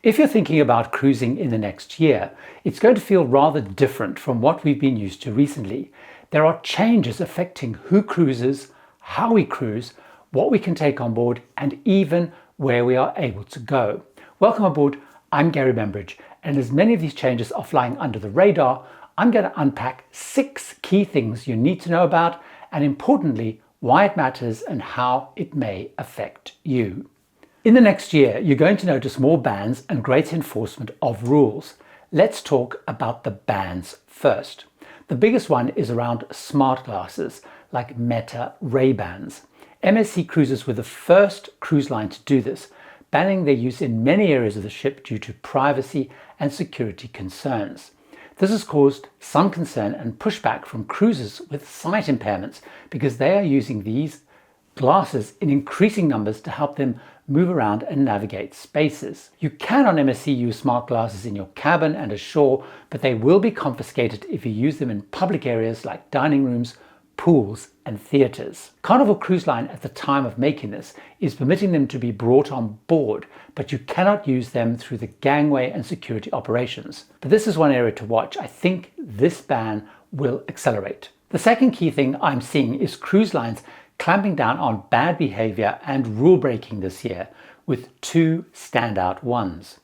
If you're thinking about cruising in the next year, it's going to feel rather different from what we've been used to recently. There are changes affecting who cruises, how we cruise, what we can take on board, and even where we are able to go. Welcome aboard, I'm Gary Membridge, and as many of these changes are flying under the radar, I'm going to unpack 6 key things you need to know about, and importantly, why it matters and how it may affect you. In the next year, you're going to notice more bans and greater enforcement of rules. Let's talk about the bans first. The biggest one is around smart glasses like Meta Ray-Bans. MSC Cruises were the first cruise line to do this, banning their use in many areas of the ship due to privacy and security concerns. This has caused some concern and pushback from cruisers with sight impairments because they are using these glasses in increasing numbers to help them move around and navigate spaces. You can on MSC use smart glasses in your cabin and ashore, but they will be confiscated if you use them in public areas like dining rooms, pools and theatres. Carnival Cruise Line at the time of making this is permitting them to be brought on board, but you cannot use them through the gangway and security operations. But this is one area to watch. I think this ban will accelerate. The second key thing I'm seeing is cruise lines clamping down on bad behaviour and rule breaking this year, with 2 standout ones.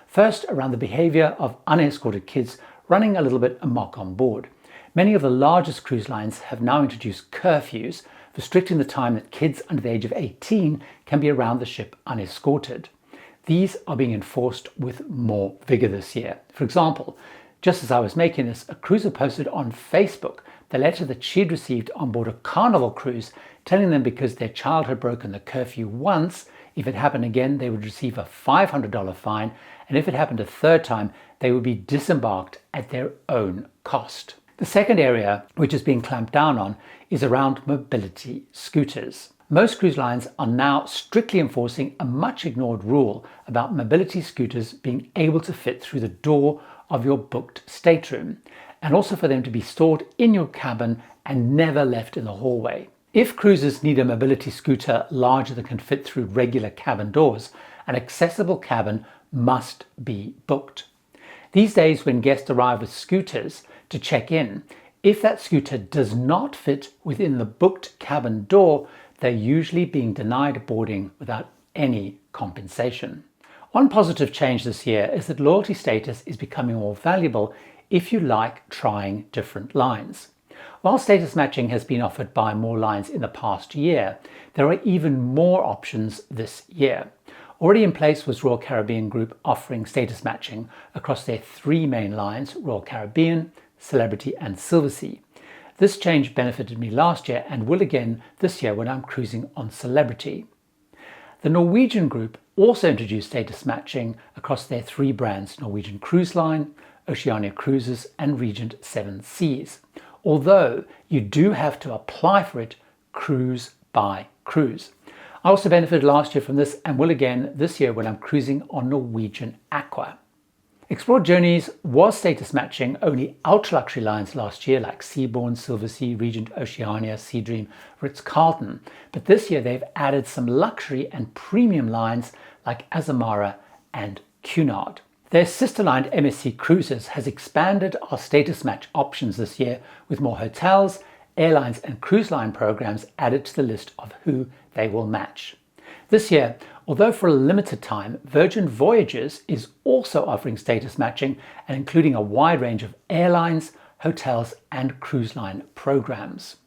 First, around the behaviour of unescorted kids running a little bit amok on board. Many of the largest cruise lines have now introduced curfews, restricting the time that kids under the age of 18 can be around the ship unescorted. These are being enforced with more vigour this year. For example, just as I was making this, a cruiser posted on Facebook the letter that she'd received on board a Carnival cruise, telling them because their child had broken the curfew once, if it happened again, they would receive a $500 fine, and if it happened a third time, they would be disembarked at their own cost. The second area which is being clamped down on is around mobility scooters. Most cruise lines are now strictly enforcing a much ignored rule about mobility scooters being able to fit through the door of your booked stateroom, and also for them to be stored in your cabin and never left in the hallway. If cruisers need a mobility scooter larger than can fit through regular cabin doors, an accessible cabin must be booked. These days, when guests arrive with scooters to check in, if that scooter does not fit within the booked cabin door, they're usually being denied boarding without any compensation. One positive change this year is that loyalty status is becoming more valuable if you like trying different lines. While status matching has been offered by more lines in the past year, there are even more options this year. Already in place was Royal Caribbean Group offering status matching across their 3 main lines, Royal Caribbean, Celebrity and Silversea. This change benefited me last year and will again this year when I'm cruising on Celebrity. The Norwegian Group also introduced status matching across their 3 brands, Norwegian Cruise Line, Oceania Cruises and Regent 7 Seas, although you do have to apply for it cruise by cruise. I also benefited last year from this and will again this year when I'm cruising on Norwegian Aqua. Explore Journeys was status matching only ultra-luxury lines last year like Seabourn, Silversea, Regent, Oceania, Seadream, Ritz-Carlton, but this year they've added some luxury and premium lines like Azamara and Cunard. Their sister line MSC Cruises has expanded our status match options this year with more hotels, airlines and cruise line programs added to the list of who they will match. This year, although for a limited time, Virgin Voyages is also offering status matching and including a wide range of airlines, hotels and cruise line programs.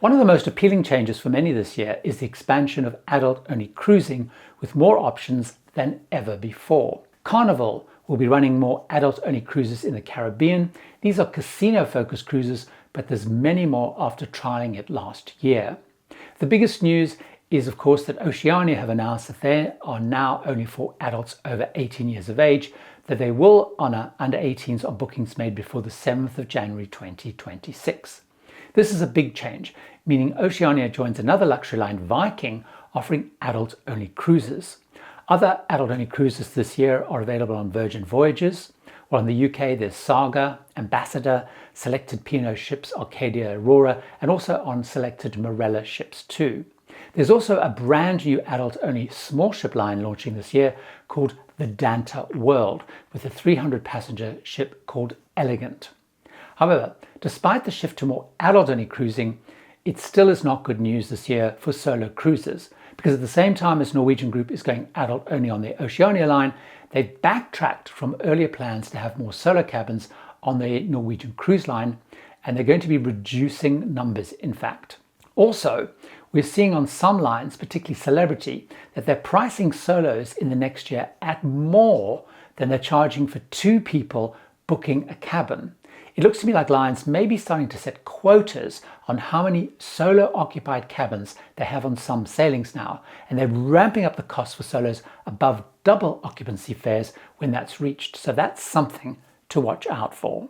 One of the most appealing changes for many this year is the expansion of adult-only cruising with more options than ever before. Carnival will be running more adult-only cruises in the Caribbean. These are casino-focused cruises, but there's many more after trialling it last year. The biggest news is, of course, that Oceania have announced that they are now only for adults over 18 years of age, that they will honour under 18s on bookings made before the 7th of January 2026. This is a big change, meaning Oceania joins another luxury line, Viking, offering adult-only cruises. Other adult-only cruises this year are available on Virgin Voyages, while in the UK there's Saga, Ambassador, selected P&O ships Arcadia Aurora, and also on selected Marella ships too. There's also a brand new adult-only small ship line launching this year called the Danta World, with a 300-passenger ship called Elegant. However, despite the shift to more adult-only cruising, it still is not good news this year for solo cruises, because at the same time as Norwegian Group is going adult-only on their Oceania line, they've backtracked from earlier plans to have more solo cabins on the Norwegian Cruise Line, and they're going to be reducing numbers, in fact. Also, we're seeing on some lines, particularly Celebrity, that they're pricing solos in the next year at more than they're charging for 2 people booking a cabin. It looks to me like lines may be starting to set quotas on how many solo occupied cabins they have on some sailings now, and they're ramping up the cost for solos above double occupancy fares when that's reached. So that's something to watch out for.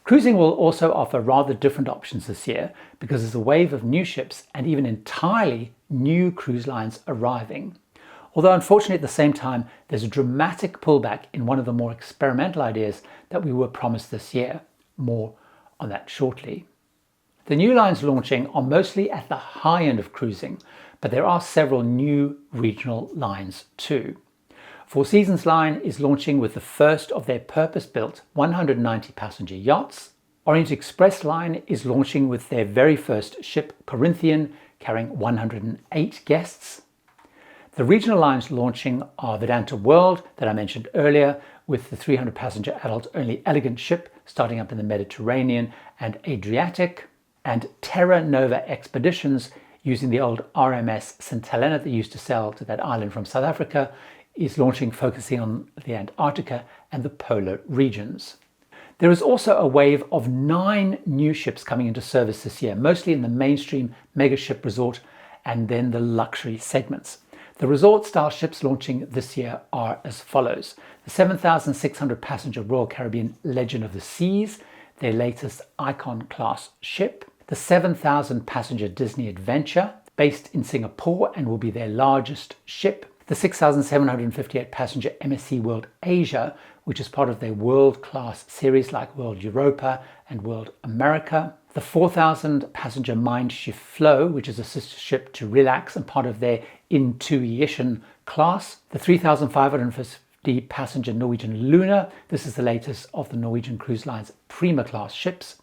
Cruising will also offer rather different options this year because there's a wave of new ships and even entirely new cruise lines arriving. Although unfortunately at the same time, there's a dramatic pullback in one of the more experimental ideas that we were promised this year. More on that shortly. The new lines launching are mostly at the high end of cruising, but there are several new regional lines too. Four Seasons line is launching with the first of their purpose-built 190-passenger yachts. Orient Express line is launching with their very first ship, Corinthian, carrying 108 guests. The regional lines launching are the Danta World that I mentioned earlier, with the 300-passenger adult-only Elegant ship starting up in the Mediterranean and Adriatic, and Terra Nova Expeditions, using the old RMS St. Helena that used to sail to that island from South Africa, is launching focusing on the Antarctica and the polar regions. There is also a wave of 9 new ships coming into service this year, mostly in the mainstream mega ship resort and then the luxury segments. The resort-style ships launching this year are as follows. The 7,600-passenger Royal Caribbean Legend of the Seas, their latest Icon-class ship. The 7,000-passenger Disney Adventure, based in Singapore and will be their largest ship. The 6,758-passenger MSC World Asia, which is part of their world-class series like World Europa and World America. The 4,000-passenger Mindshift Flow, which is a sister ship to Relax and part of their Intuition class. The 3,550-passenger Norwegian Luna. This is the latest of the Norwegian Cruise Line's Prima class ships.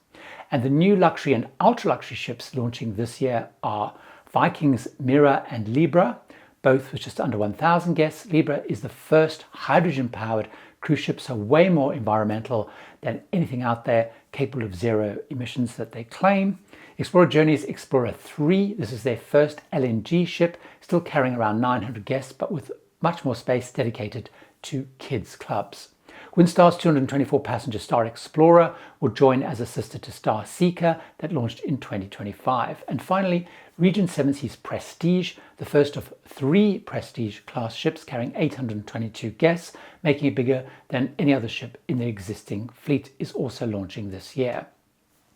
And the new luxury and ultra-luxury ships launching this year are Viking's Mira and Libra, both with just under 1,000 guests. Libra is the first hydrogen-powered cruise ship, so way more environmental than anything out there, capable of zero emissions that they claim. Explorer Journeys Explorer 3, this is their first LNG ship, still carrying around 900 guests, but with much more space dedicated to kids' clubs. Windstar's 224-passenger Star Explorer will join as a sister to Star Seeker that launched in 2025. And finally, Regent Seven Seas Prestige, the first of 3 Prestige-class ships carrying 822 guests, making it bigger than any other ship in the existing fleet, is also launching this year.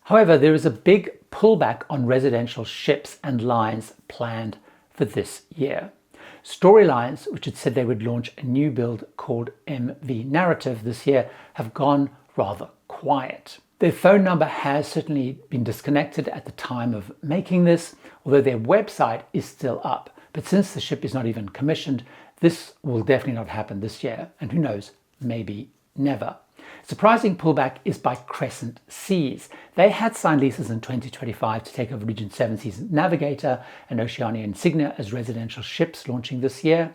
However, there is a big pullback on residential ships and lines planned for this year. Storylines, which had said they would launch a new build called MV Narrative this year, have gone rather quiet. Their phone number has certainly been disconnected at the time of making this, although their website is still up. But since the ship is not even commissioned, this will definitely not happen this year, and who knows, maybe never. Surprising pullback is by Crescent Seas. They had signed leases in 2025 to take over Regent Seven Seas Navigator and Oceania Insignia as residential ships launching this year.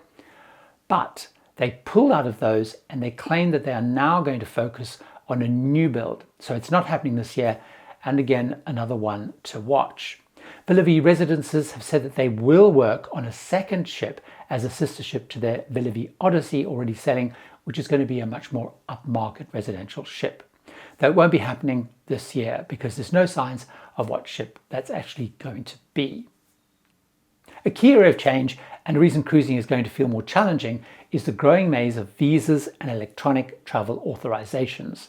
But they pulled out of those and they claim that they are now going to focus on a new build. So it's not happening this year, and again, another one to watch. Villa V Residences have said that they will work on a second ship as a sister ship to their Villa V Odyssey already selling, which is going to be a much more upmarket residential ship. Though it won't be happening this year because there's no signs of what ship that's actually going to be. A key area of change, and a reason cruising is going to feel more challenging, is the growing maze of visas and electronic travel authorizations.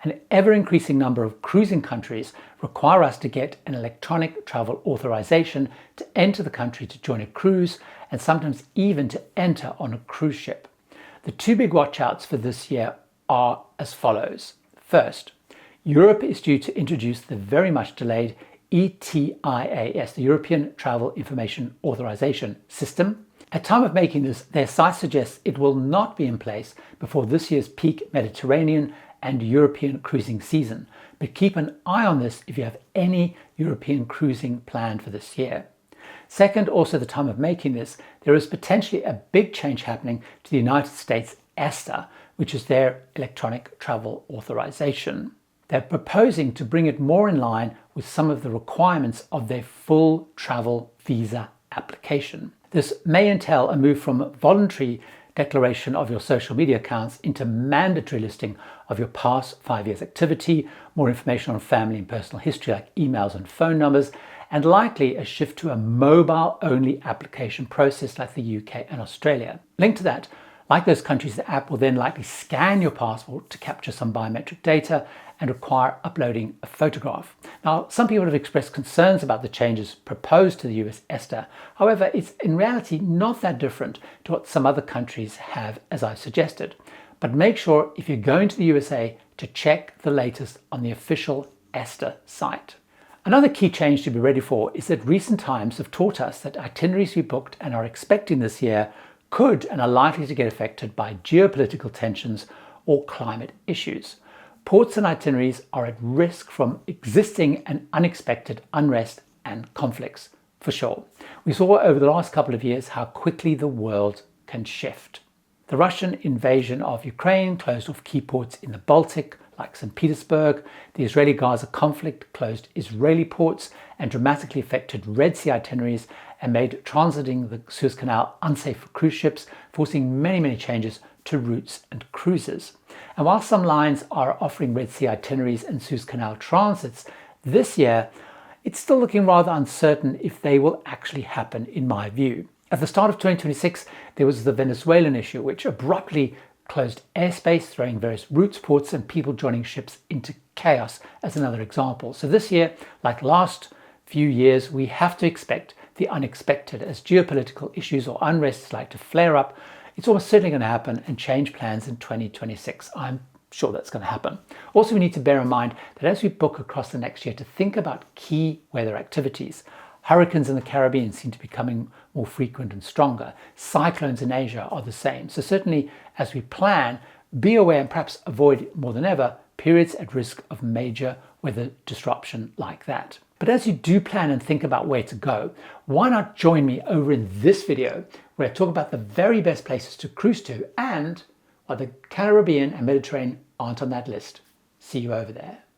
An ever-increasing number of cruising countries require us to get an electronic travel authorization to enter the country to join a cruise, and sometimes even to enter on a cruise ship. The 2 big watch-outs for this year are as follows. First, Europe is due to introduce the very much delayed ETIAS, the European Travel Information Authorization System. At time of making this, their site suggests it will not be in place before this year's peak Mediterranean and European cruising season. But keep an eye on this if you have any European cruising planned for this year. Second, also at the time of making this, there is potentially a big change happening to the United States ESTA, which is their electronic travel authorization. They're proposing to bring it more in line with some of the requirements of their full travel visa application. This may entail a move from voluntary declaration of your social media accounts into mandatory listing of your past 5 years activity, more information on family and personal history like emails and phone numbers, and likely a shift to a mobile-only application process like the UK and Australia. Linked to that, like those countries, the app will then likely scan your passport to capture some biometric data and require uploading a photograph. Now, some people have expressed concerns about the changes proposed to the US ESTA. However, it's in reality not that different to what some other countries have, as I've suggested. But make sure, if you're going to the USA, to check the latest on the official ESTA site. Another key change to be ready for is that recent times have taught us that itineraries we booked and are expecting this year could and are likely to get affected by geopolitical tensions or climate issues. Ports and itineraries are at risk from existing and unexpected unrest and conflicts, for sure. We saw over the last couple of years how quickly the world can shift. The Russian invasion of Ukraine closed off key ports in the Baltic, like St. Petersburg. The Israeli-Gaza conflict closed Israeli ports and dramatically affected Red Sea itineraries and made transiting the Suez Canal unsafe for cruise ships, forcing many changes to routes and cruises. And while some lines are offering Red Sea itineraries and Suez Canal transits this year, it's still looking rather uncertain if they will actually happen, in my view. At the start of 2026, there was the Venezuelan issue, which abruptly closed airspace, throwing various routes, ports, and people joining ships into chaos, as another example. So this year, like last few years, we have to expect the unexpected. As geopolitical issues or unrests like to flare up, it's almost certainly going to happen and change plans in 2026. I'm sure that's going to happen. Also, we need to bear in mind that as we book across the next year, to think about key weather activities. Hurricanes in the Caribbean seem to be becoming more frequent and stronger. Cyclones in Asia are the same. So certainly as we plan, be aware and perhaps avoid more than ever periods at risk of major weather disruption like that. But as you do plan and think about where to go, why not join me over in this video where I talk about the very best places to cruise to and why the Caribbean and Mediterranean aren't on that list. See you over there.